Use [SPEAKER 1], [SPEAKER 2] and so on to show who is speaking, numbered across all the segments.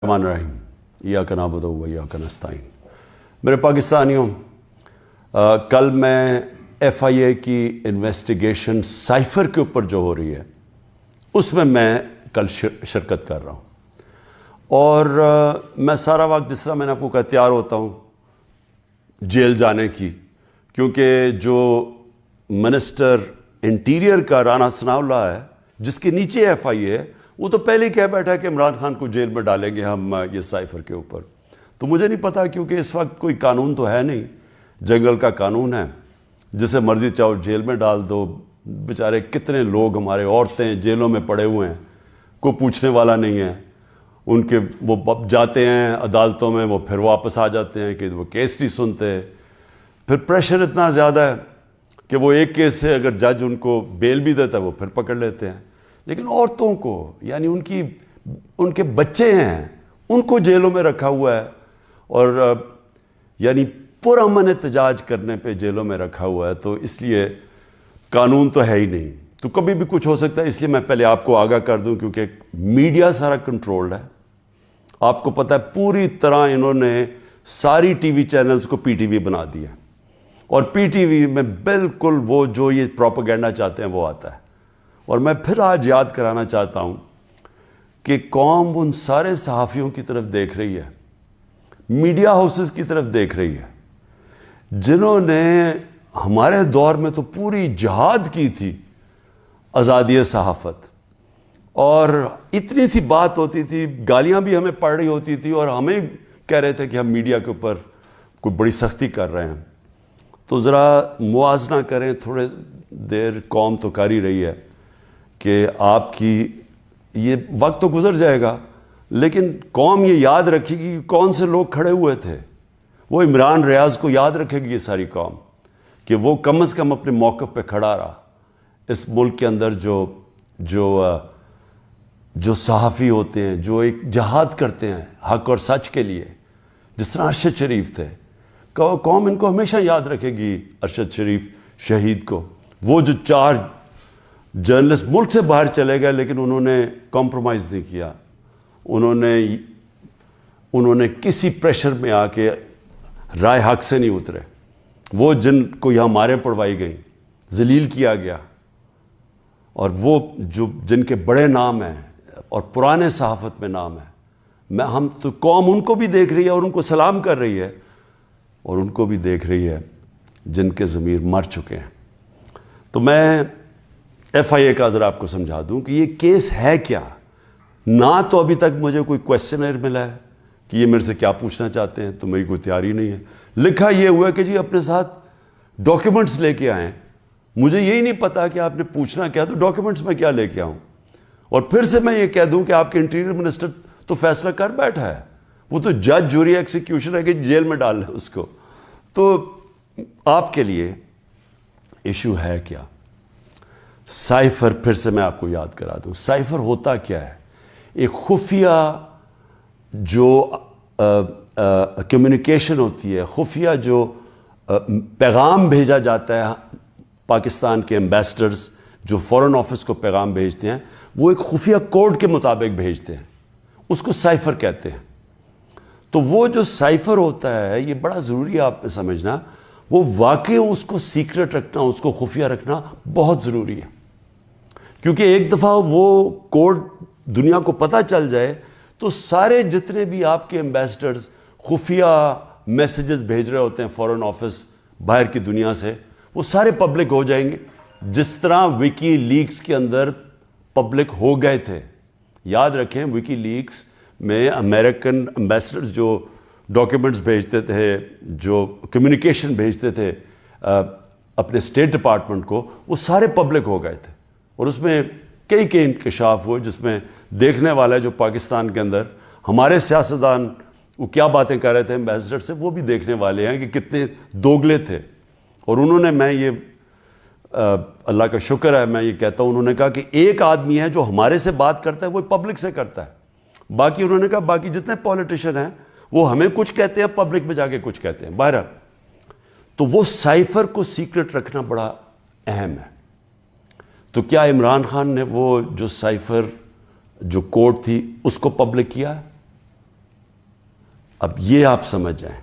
[SPEAKER 1] الرحمن الرحیم ایاک نعبد و ایاک نستعین۔ میرے پاکستانیوں، کل میں ایف آئی اے کی انویسٹیگیشن سائفر کے اوپر جو ہو رہی ہے اس میں کل شرکت کر رہا ہوں، اور میں سارا وقت جس طرح میں نے آپ کو کہا تیار ہوتا ہوں جیل جانے کی، کیونکہ جو منسٹر انٹیریئر کا رانا ثناء اللہ ہے جس کے نیچے ایف آئی اے ہے، وہ تو پہلے ہی کہہ بیٹھا کہ عمران خان کو جیل میں ڈالیں گے ہم یہ سائفر کے اوپر۔ تو مجھے نہیں پتا، کیونکہ اس وقت کوئی قانون تو ہے نہیں، جنگل کا قانون ہے، جسے مرضی چاہو جیل میں ڈال دو۔ بیچارے کتنے لوگ ہمارے عورتیں جیلوں میں پڑے ہوئے ہیں، کوئی پوچھنے والا نہیں ہے ان کے، وہ جاتے ہیں عدالتوں میں، وہ پھر واپس آ جاتے ہیں کہ وہ کیس نہیں سنتے، پھر پریشر اتنا زیادہ ہے کہ وہ ایک کیس سے اگر جج ان کو بیل بھی دیتا ہے وہ پھر پکڑ لیتے ہیں۔ لیکن عورتوں کو، یعنی ان کے بچے ہیں، ان کو جیلوں میں رکھا ہوا ہے، اور یعنی پرامن احتجاج کرنے پہ جیلوں میں رکھا ہوا ہے۔ تو اس لیے قانون تو ہے ہی نہیں، تو کبھی بھی کچھ ہو سکتا ہے۔ اس لیے میں پہلے آپ کو آگاہ کر دوں، کیونکہ میڈیا سارا کنٹرولڈ ہے۔ آپ کو پتہ ہے پوری طرح انہوں نے ساری ٹی وی چینلز کو پی ٹی وی بنا دیا، اور پی ٹی وی میں بالکل وہ جو یہ پروپیگنڈا چاہتے ہیں وہ آتا ہے۔ اور میں پھر آج یاد کرانا چاہتا ہوں کہ قوم ان سارے صحافیوں کی طرف دیکھ رہی ہے، میڈیا ہاؤسز کی طرف دیکھ رہی ہے، جنہوں نے ہمارے دور میں تو پوری جہاد کی تھی آزادی صحافت، اور اتنی سی بات ہوتی تھی، گالیاں بھی ہمیں پڑ رہی ہوتی تھی، اور ہمیں کہہ رہے تھے کہ ہم میڈیا کے اوپر کوئی بڑی سختی کر رہے ہیں۔ تو ذرا موازنہ کریں، تھوڑے دیر قوم تو کر ہی رہی ہے کہ آپ کی یہ وقت تو گزر جائے گا، لیکن قوم یہ یاد رکھے گی کہ کون سے لوگ کھڑے ہوئے تھے۔ وہ عمران ریاض کو یاد رکھے گی یہ ساری قوم، کہ وہ کم از کم اپنے موقف پہ کھڑا رہا۔ اس ملک کے اندر جو صحافی ہوتے ہیں، جو ایک جہاد کرتے ہیں حق اور سچ کے لیے، جس طرح ارشد شریف تھے، قوم ان کو ہمیشہ یاد رکھے گی، ارشد شریف شہید کو۔ وہ جو 4 جرنلسٹ ملک سے باہر چلے گئے، لیکن انہوں نے کمپرومائز نہیں کیا، انہوں نے کسی پریشر میں آ کے رائے حق سے نہیں اترے۔ وہ جن کو یہاں مارے پڑوائی گئیں، ذلیل کیا گیا، اور وہ جن کے بڑے نام ہیں اور پرانے صحافت میں نام ہے، ہم تو قوم ان کو بھی دیکھ رہی ہے اور ان کو سلام کر رہی ہے، اور ان کو بھی دیکھ رہی ہے جن کے ضمیر مر چکے ہیں۔ تو میں ایف آئی اے کا ذرا آپ کو سمجھا دوں کہ یہ کیس ہے کیا۔ نہ تو ابھی تک مجھے کوئی کویسچنر ملا ہے کہ یہ میرے سے کیا پوچھنا چاہتے ہیں، تو میری کوئی تیاری نہیں ہے۔ لکھا یہ ہوا ہے کہ جی اپنے ساتھ ڈاکیومنٹس لے کے آئیں۔ مجھے یہی نہیں پتا کہ آپ نے پوچھنا کیا، تو ڈاکیومنٹس میں کیا لے کے آؤں؟ اور پھر سے میں یہ کہہ دوں کہ آپ کے انٹیریئر منسٹر تو فیصلہ کر بیٹھا ہے، وہ تو جج جوری ایکسیکیوشن ہے کہ جیل میں ڈال لیں اس کو۔ تو آپ کے لیے ایشو ہے کیا؟ سائفر، پھر سے میں آپ کو یاد کرا دوں، سائفر ہوتا کیا ہے؟ ایک خفیہ جو کمیونیکیشن ہوتی ہے، خفیہ جو پیغام بھیجا جاتا ہے، پاکستان کے ایمبیسڈرز جو فورن آفس کو پیغام بھیجتے ہیں، وہ ایک خفیہ کوڈ کے مطابق بھیجتے ہیں، اس کو سائفر کہتے ہیں۔ تو وہ جو سائفر ہوتا ہے، یہ بڑا ضروری ہے آپ نے سمجھنا، وہ واقعی اس کو سیکرٹ رکھنا، اس کو خفیہ رکھنا بہت ضروری ہے، کیونکہ ایک دفعہ وہ کوڈ دنیا کو پتہ چل جائے تو سارے جتنے بھی آپ کے ایمبیسڈرز خفیہ میسیجز بھیج رہے ہوتے ہیں فورن آفس باہر کی دنیا سے، وہ سارے پبلک ہو جائیں گے، جس طرح وکی لیکس کے اندر پبلک ہو گئے تھے۔ یاد رکھیں، وکی لیکس میں امریکن ایمبیسڈرز جو ڈاکیومنٹس بھیجتے تھے، جو کمیونیکیشن بھیجتے تھے اپنے اسٹیٹ ڈپارٹمنٹ کو، وہ سارے پبلک ہو گئے تھے، اور اس میں کئی انکشاف ہوئے، جس میں دیکھنے والا جو پاکستان کے اندر ہمارے سیاستدان وہ کیا باتیں کر رہے تھے ایمبیسڈر سے، وہ بھی دیکھنے والے ہیں کہ کتنے دوگلے تھے۔ اور انہوں نے، میں یہ اللہ کا شکر ہے میں یہ کہتا ہوں، انہوں نے کہا کہ ایک آدمی ہے جو ہمارے سے بات کرتا ہے، وہ پبلک سے کرتا ہے۔ باقی انہوں نے کہا باقی جتنے پولیٹیشین ہیں وہ ہمیں کچھ کہتے ہیں، پبلک میں جا کے کچھ کہتے ہیں۔ بہرحال تو وہ سائفر کو سیکرٹ رکھنا بڑا اہم ہے۔ تو کیا عمران خان نے وہ جو سائفر جو کوڈ تھی اس کو پبلک کیا؟ اب یہ آپ سمجھ جائیں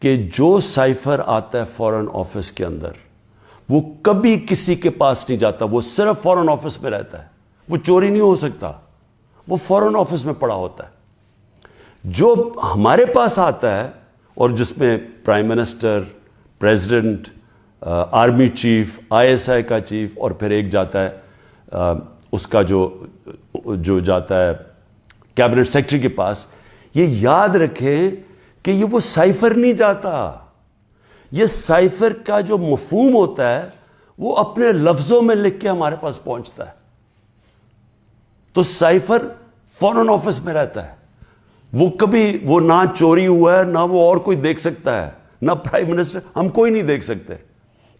[SPEAKER 1] کہ جو سائفر آتا ہے فورن آفس کے اندر وہ کبھی کسی کے پاس نہیں جاتا, وہ صرف فورن آفس میں رہتا ہے, وہ چوری نہیں ہو سکتا, وہ فورن آفس میں پڑا ہوتا ہے. جو ہمارے پاس آتا ہے اور جس میں prime minister, president, army chief, ISI کا چیف, اور پھر ایک جاتا ہے اس کا جو جاتا ہے کیبنٹ سیکرٹری کے پاس, یہ یاد رکھیں کہ یہ وہ سائفر نہیں جاتا. یہ سائفر کا جو مفہوم ہوتا ہے وہ اپنے لفظوں میں لکھ کے ہمارے پاس پہنچتا ہے. تو سائفر فورن آفس میں رہتا ہے, وہ کبھی وہ نہ چوری ہوا ہے, نہ وہ اور کوئی دیکھ سکتا ہے, نہ پرائم منسٹر, ہم کوئی نہیں دیکھ سکتے,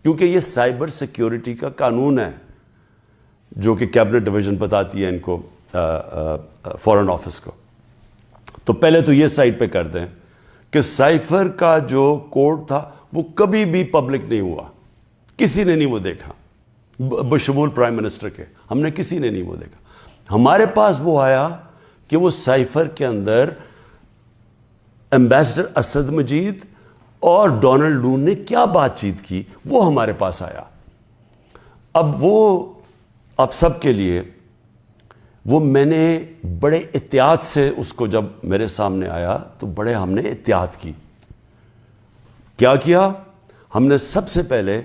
[SPEAKER 1] کیونکہ یہ سائبر سیکیورٹی کا قانون ہے جو کہ کیبنٹ ڈویژن بتاتی ہے ان کو, فورن آفس کو. تو پہلے تو یہ سائٹ پہ کر دیں کہ سائفر کا جو کوڈ تھا وہ کبھی بھی پبلک نہیں ہوا, کسی نے نہیں وہ دیکھا بشمول پرائم منسٹر کے, ہم نے کسی نے نہیں وہ دیکھا. ہمارے پاس وہ آیا کہ وہ سائفر کے اندر ایمبیسڈر اسد مجید اور ڈونلڈ نون نے کیا بات چیت کی, وہ ہمارے پاس آیا. اب سب کے لیے وہ میں نے بڑے احتیاط سے اس کو, جب میرے سامنے آیا تو بڑے ہم نے احتیاط کی. کیا کیا ہم نے؟ سب سے پہلے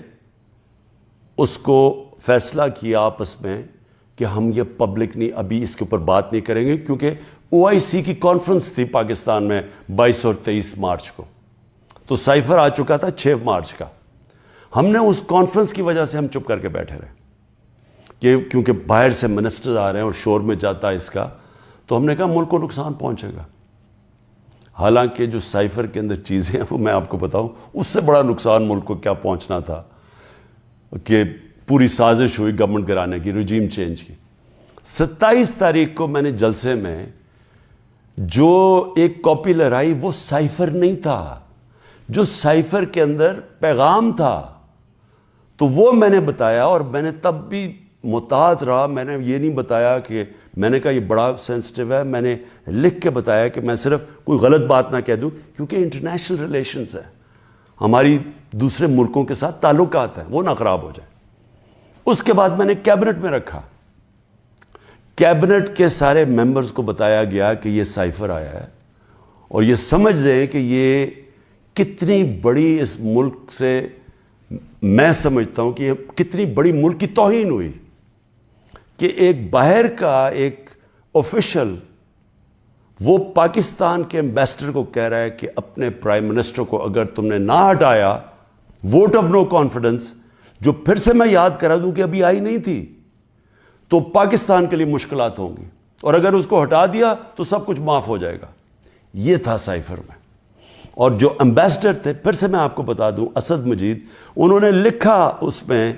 [SPEAKER 1] اس کو فیصلہ کیا آپس میں کہ ہم یہ پبلک نہیں, ابھی اس کے اوپر بات نہیں کریں گے, کیونکہ OIC کی کانفرنس تھی پاکستان میں 22 اور 23 مارچ کو, تو سائفر آ چکا تھا 6 مارچ کا. ہم نے اس کانفرنس کی وجہ سے ہم چپ کر کے بیٹھے رہے کہ کیونکہ باہر سے منسٹر آ رہے ہیں اور شور میں جاتا ہے اس کا, تو ہم نے کہا ملک کو نقصان پہنچے گا. حالانکہ جو سائفر کے اندر چیزیں ہیں وہ میں آپ کو بتاؤں, اس سے بڑا نقصان ملک کو کیا پہنچنا تھا کہ پوری سازش ہوئی گورنمنٹ گرانے کی, رجیم چینج کی. 27 تاریخ کو میں نے جلسے میں جو ایک کاپی لہرائی وہ سائفر نہیں تھا, جو سائفر کے اندر پیغام تھا, تو وہ میں نے بتایا. اور میں نے تب بھی محتاط رہا, میں نے یہ نہیں بتایا کہ میں نے کہا یہ بڑا سینسٹیو ہے, میں نے لکھ کے بتایا کہ میں صرف کوئی غلط بات نہ کہہ دوں, کیونکہ انٹرنیشنل ریلیشنز ہیں, ہماری دوسرے ملکوں کے ساتھ تعلقات ہیں, وہ نہ خراب ہو جائے. اس کے بعد میں نے کیبنٹ میں رکھا, کیبنٹ کے سارے ممبرز کو بتایا گیا کہ یہ سائفر آیا ہے, اور یہ سمجھ لیں کہ یہ کتنی بڑی اس ملک سے, میں سمجھتا ہوں کہ یہ کتنی بڑی ملک کی توہین ہوئی کہ ایک باہر کا ایک آفیشل وہ پاکستان کے ایمبیسڈر کو کہہ رہا ہے کہ اپنے پرائم منسٹر کو اگر تم نے نہ ہٹایا, ووٹ آف نو کانفیڈنس, جو پھر سے میں یاد کرا دوں کہ ابھی آئی نہیں تھی, تو پاکستان کے لیے مشکلات ہوں گی, اور اگر اس کو ہٹا دیا تو سب کچھ معاف ہو جائے گا. یہ تھا سائفر میں. اور جو ایمبیسڈر تھے, پھر سے میں آپ کو بتا دوں, اسد مجید, انہوں نے لکھا اس میں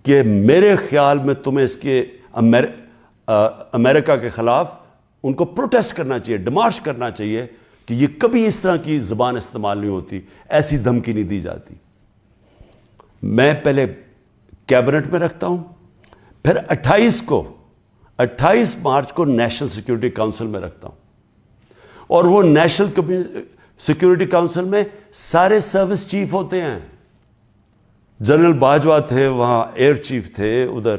[SPEAKER 1] کہ میرے خیال میں تمہیں اس کے امریکہ کے خلاف ان کو پروٹیسٹ کرنا چاہیے, ڈیمارش کرنا چاہیے کہ یہ کبھی اس طرح کی زبان استعمال نہیں ہوتی, ایسی دھمکی نہیں دی جاتی. میں پہلے کیبنٹ میں رکھتا ہوں, پھر 28 مارچ کو نیشنل سیکیورٹی کاؤنسل میں رکھتا ہوں, اور وہ نیشنل سیکیورٹی کاؤنسل میں سارے سروس چیف ہوتے ہیں. جنرل باجوہ تھے وہاں, ایئر چیف تھے ادھر,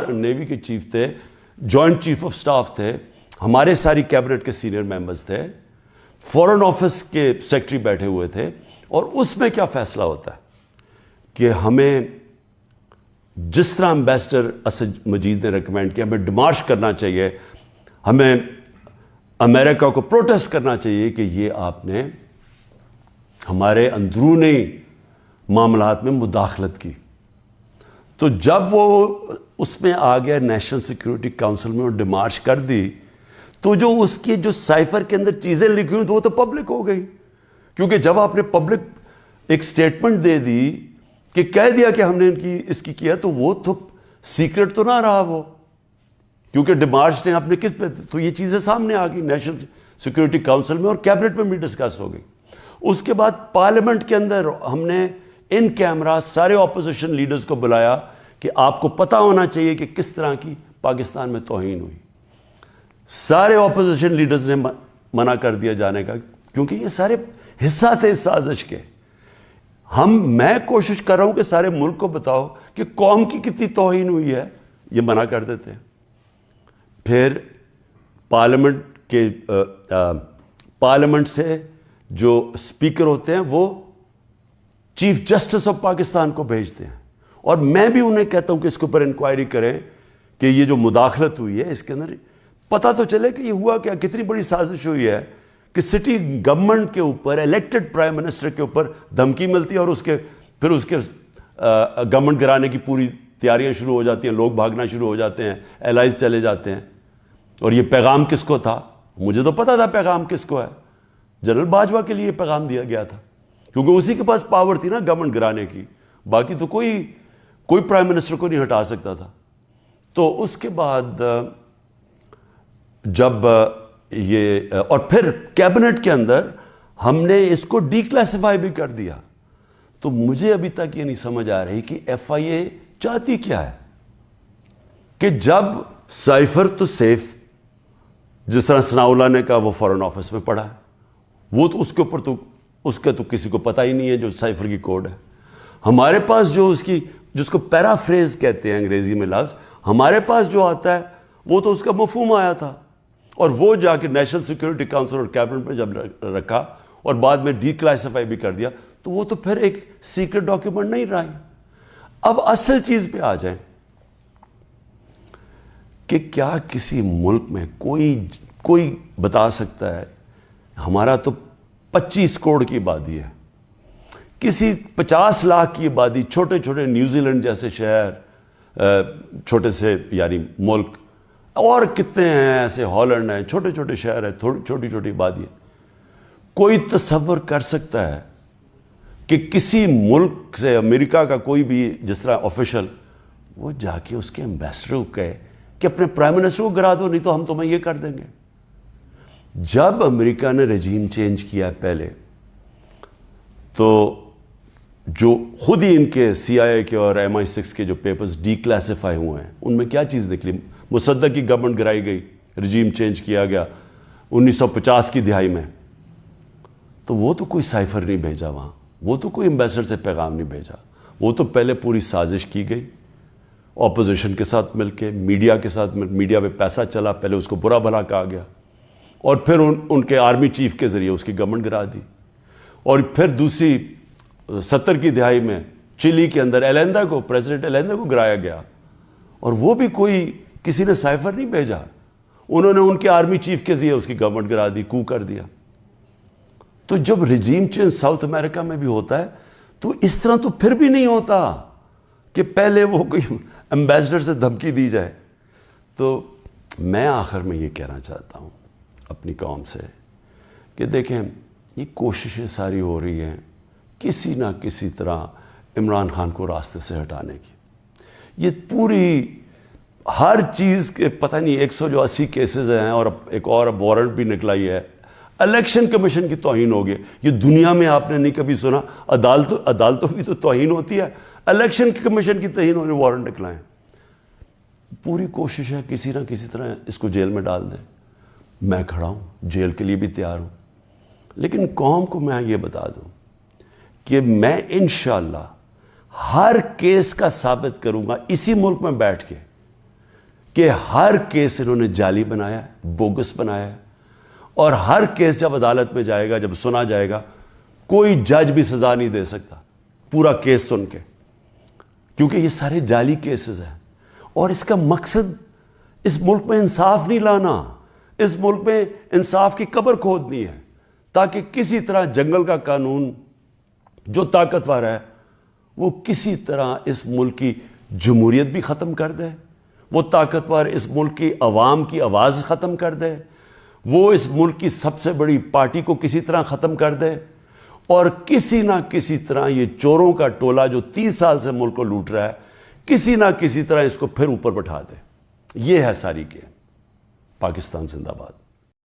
[SPEAKER 1] نیوی کے چیف تھے, جوائنٹ چیف آف سٹاف تھے, ہمارے ساری کیبنٹ کے سینئر ممبرز تھے, فورن آفس کے سیکرٹری بیٹھے ہوئے تھے. اور اس میں کیا فیصلہ ہوتا ہے کہ ہمیں جس طرح ایمبیسڈر اسد مجید نے ریکمینڈ کیا, ہمیں ڈیمارش کرنا چاہیے, ہمیں امریکہ کو پروٹیسٹ کرنا چاہیے کہ یہ آپ نے ہمارے اندرونی معاملات میں مداخلت کی. تو جب وہ اس میں آ گیا نیشنل سیکیورٹی کاؤنسل میں اور ڈیمارش کر دی, تو جو اس کی جو سائفر کے اندر چیزیں لکھی ہوئی تو وہ تو پبلک ہو گئی, کیونکہ جب آپ نے پبلک ایک سٹیٹمنٹ دے دی کہ کہہ دیا کہ ہم نے اس کی کیا, تو وہ تو سیکرٹ تو نہ رہا وہ, کیونکہ ڈیمارش نے اپنے کس پہ, تو یہ چیزیں سامنے آ گئی نیشنل سیکیورٹی کاؤنسل میں, اور کیبنٹ میں بھی ڈسکس ہو گئی. اس کے بعد پارلیمنٹ کے اندر ہم نے ان کیمرہ سارے اپوزیشن لیڈرز کو بلایا کہ آپ کو پتہ ہونا چاہیے کہ کس طرح کی پاکستان میں توہین ہوئی. سارے اپوزیشن لیڈرز نے منع کر دیا جانے کا, کیونکہ یہ سارے حصہ تھے اس سازش کے. میں کوشش کر رہا ہوں کہ سارے ملک کو بتاؤ کہ قوم کی کتنی توہین ہوئی ہے, یہ منع کر دیتے ہیں. پھر پارلیمنٹ سے جو اسپیکر ہوتے ہیں وہ چیف جسٹس آف پاکستان کو بھیجتے ہیں, اور میں بھی انہیں کہتا ہوں کہ اس کے اوپر انکوائری کریں کہ یہ جو مداخلت ہوئی ہے اس کے اندر پتہ تو چلے کہ یہ ہوا کیا, کتنی بڑی سازش ہوئی ہے کہ سٹی گورنمنٹ کے اوپر, الیکٹڈ پرائم منسٹر کے اوپر دھمکی ملتی ہے, اور پھر اس کے گورنمنٹ گرانے کی پوری تیاریاں شروع ہو جاتی ہیں, لوگ بھاگنا شروع ہو جاتے ہیں, الائز چلے جاتے ہیں. اور یہ پیغام کس کو تھا؟ مجھے تو پتہ تھا پیغام کس کو ہے, جنرل باجوہ کے لیے پیغام دیا گیا تھا, کیونکہ اسی کے پاس پاور تھی نا گورنمنٹ گرانے کی, باقی تو کوئی پرائم منسٹر کو نہیں ہٹا سکتا تھا. تو اس کے بعد جب یہ, اور پھر کیبنٹ کے اندر ہم نے اس کو ڈی کلاسیفائی بھی کر دیا. تو مجھے ابھی تک یہ نہیں سمجھ آ رہی کہ ایف آئی اے چاہتی کیا ہے, کہ جب سائفر تو سیف, جس طرح ثناء اللہ نے کہا وہ فارن آفس میں پڑا ہے, وہ تو اس کے اوپر تو اس کا تو کسی کو پتہ ہی نہیں ہے جو سائفر کی کوڈ ہے. ہمارے پاس جو جس کو پیرافریز کہتے ہیں انگریزی میں لفظ, ہمارے پاس جو آتا ہے وہ تو اس کا مفہوم آیا تھا, اور وہ جا کے نیشنل سیکورٹی کاؤنسل اور کیبنٹ میں جب رکھا اور بعد میں ڈی کلاسیفائی بھی کر دیا, تو وہ تو پھر ایک سیکرٹ ڈاکیومنٹ نہیں رہا. اب اصل چیز پہ آ جائیں کہ کیا کسی ملک میں کوئی بتا سکتا ہے, ہمارا تو 25 کروڑ کی آبادی ہے, کسی 50 لاکھ کی آبادی, چھوٹے چھوٹے نیوزی لینڈ جیسے شہر, چھوٹے سے یعنی ملک, اور کتنے ہیں ایسے, ہالینڈ ہیں, چھوٹے چھوٹے شہر ہیں, چھوٹی چھوٹی آبادی ہے. کوئی تصور کر سکتا ہے کہ کسی ملک سے, امریکہ کا کوئی بھی جس طرح آفیشل, وہ جا کے اس کے ایمبیسڈر کو کہے کہ اپنے پرائم منسٹر کو گرا دو, نہیں تو ہم تمہیں یہ کر دیں گے. جب امریکہ نے رجیم چینج کیا پہلے, تو جو خود ہی ان کے سی آئی اے کے اور MI6 کے جو پیپرز ڈی کلاسیفائی ہوئے ہیں, ان میں کیا چیز نکلی؟ مصدق کی گورنمنٹ گرائی گئی, رجیم چینج کیا گیا 1950 کی دہائی میں. تو وہ تو کوئی سائفر نہیں بھیجا وہاں, وہ تو کوئی ایمبیسڈر سے پیغام نہیں بھیجا, وہ تو پہلے پوری سازش کی گئی, اپوزیشن کے ساتھ مل کے, میڈیا کے ساتھ میڈیا پہ پیسہ چلا, پہلے اس کو برا بھلا کہا گیا, اور پھر ان کے آرمی چیف کے ذریعے اس کی گورنمنٹ گرا دی. اور پھر دوسری 70 کی دہائی میں چلی کے اندر ایلیندا کو, پریزیڈنٹ ایلیندا کو گرایا گیا, اور وہ بھی کسی نے سائفر نہیں بھیجا, انہوں نے ان کے آرمی چیف کے ذریعے اس کی گورنمنٹ گرا دی, کو کر دیا. تو جب رجیم چینج ساؤتھ امریکہ میں بھی ہوتا ہے تو اس طرح تو پھر بھی نہیں ہوتا کہ پہلے وہ کوئی ایمبیسڈر سے دھمکی دی جائے. تو میں آخر میں یہ کہنا چاہتا ہوں اپنی قوم سے کہ دیکھیں, یہ کوششیں ساری ہو رہی ہیں کسی نہ کسی طرح عمران خان کو راستے سے ہٹانے کی. یہ پوری ہر چیز کے پتہ نہیں 180 کیسز ہیں, اور ایک اور اب وارنٹ بھی نکلا ہی ہے. الیکشن کمیشن کی توہین ہو گئی, یہ دنیا میں آپ نے نہیں کبھی سنا, عدالتوں کی تو توہین ہوتی ہے, الیکشن کمیشن کی توہین ہونے وارنٹ نکلائیں. پوری کوشش ہے کسی نہ کسی طرح اس کو جیل میں ڈال دیں. میں کھڑا ہوں, جیل کے لیے بھی تیار ہوں, لیکن قوم کو میں یہ بتا دوں کہ میں انشاءاللہ ہر کیس کا ثابت کروں گا اسی ملک میں بیٹھ کے کہ ہر کیس انہوں نے جعلی بنایا ہے, بوگس بنایا ہے, اور ہر کیس جب عدالت میں جائے گا, جب سنا جائے گا, کوئی جج بھی سزا نہیں دے سکتا پورا کیس سن کے, کیونکہ یہ سارے جعلی کیسز ہیں. اور اس کا مقصد اس ملک میں انصاف نہیں لانا, اس ملک میں انصاف کی قبر کھودنی ہے, تاکہ کسی طرح جنگل کا قانون جو طاقتور ہے وہ کسی طرح اس ملک کی جمہوریت بھی ختم کر دے, وہ طاقتور اس ملک کی عوام کی آواز ختم کر دے, وہ اس ملک کی سب سے بڑی پارٹی کو کسی طرح ختم کر دے, اور کسی نہ کسی طرح یہ چوروں کا ٹولہ جو 30 سال سے ملک کو لوٹ رہا ہے, کسی نہ کسی طرح اس کو پھر اوپر بٹھا دے. یہ ہے ساری گیم. پاکستان زندہ باد.